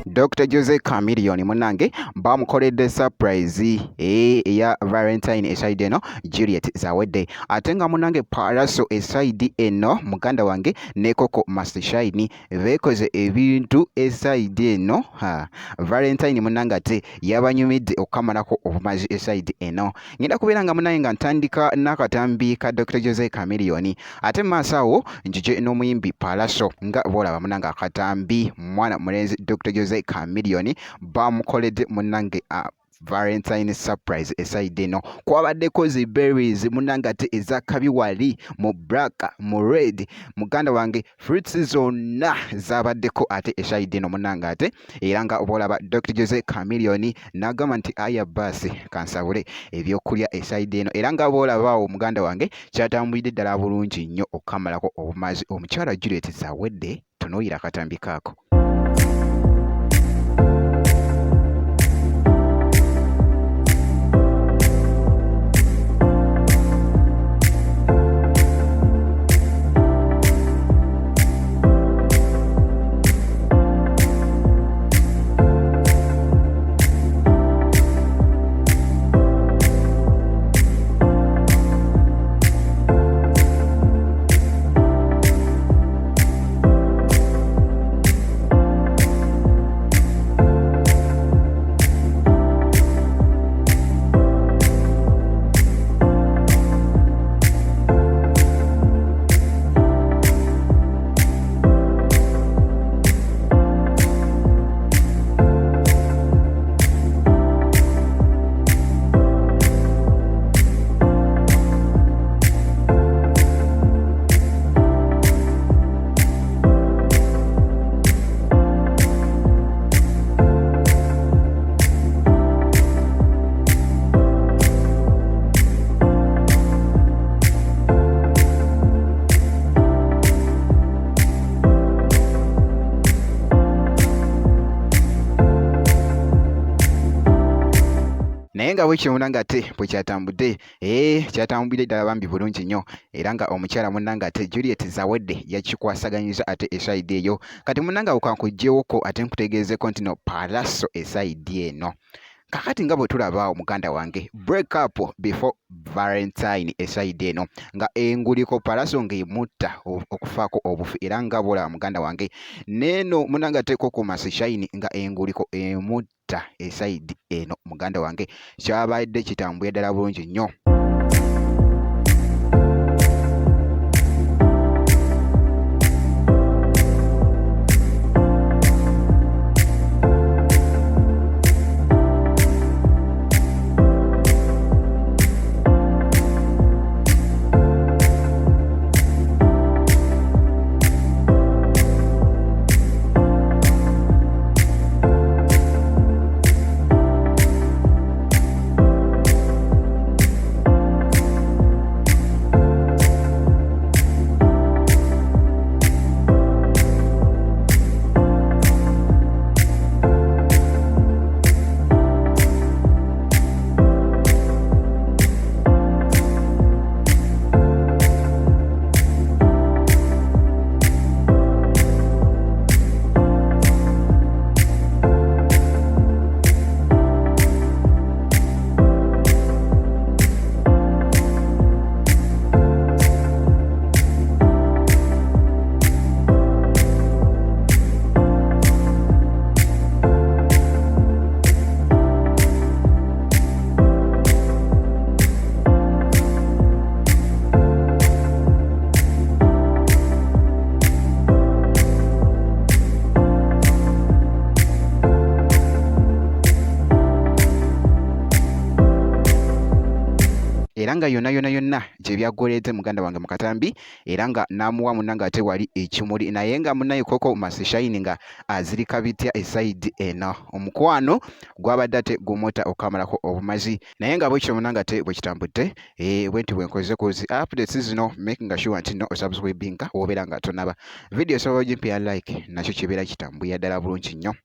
Dr. Jose Chameleone munange bamukoledde surprise eya Valentine eside eno Juliet zawedde ate nga munange Pallaso eside eno muganda wange ne Coco Must Shine bekoze ebintu eside eno Valentine munange ate yabanyumidde okukamalako obumazi eside eno ngenda kubeera nga munange nga ntandika n'akatambi ka Dr. Jose Chameleone ate maaso awo njije n'omuyimbi Pallaso nga bolaba munange akatambi mwana mulenzi Dr. Jose Chameleone bamukoledde munange Valentine surprise eside eno kwabaddeko zi berries munange ate ezakabi wali mu black mu red muganda wange fruits zonna zabaddeko ate eside eno munange ate era nga obolaba Dr. Jose Chameleone nagamba nti aya basi kansabule ebyokulya eside eno era nga bolabaawo muganda wange kyatambulidde ddala bulungi nnyo okukamalako obumazi omukyala Juliet zawedde tunuuyira akatambi kaako. naye nga bwekyo munange ate bwe kyatambudde kyatambudde ddala bambi bulungi nnyo era nga omukyala munange ate Juliet zawedde yakikwasaganyiza ate eside eyo kati munange awokankuggyewoko ate nkutegeezeko nti no Pallaso eside eno kakati nga bwe tulabaawo muganda wange break up before Valentine eside eno nga enguliko Pallaso ng'emutta okufaako obufu era nga bolaba muganda wange neeno munange ate Coco Must Shine nga enguliko emutta eside eno muganda wange kyabadde kitambuye ddala bulungi nnyo. era nga yonna gye byagoleete muganda wange mu katambi era nga n'amuwa munange ate wali ekimuli naye nga munnaye Coco Must Shine nga azirika bitya eside eno omukwano gwabadde ate gumutta okukamalako obumazi naye nga bwekyo munange ate bwe kitambudde bwenti bwenkoze kuzi updates zino making sure nti no osubscribinga obeera nga tonaba video sobola ogimpya like nakyo kibeera kitambuya ddala bulungi nnyo.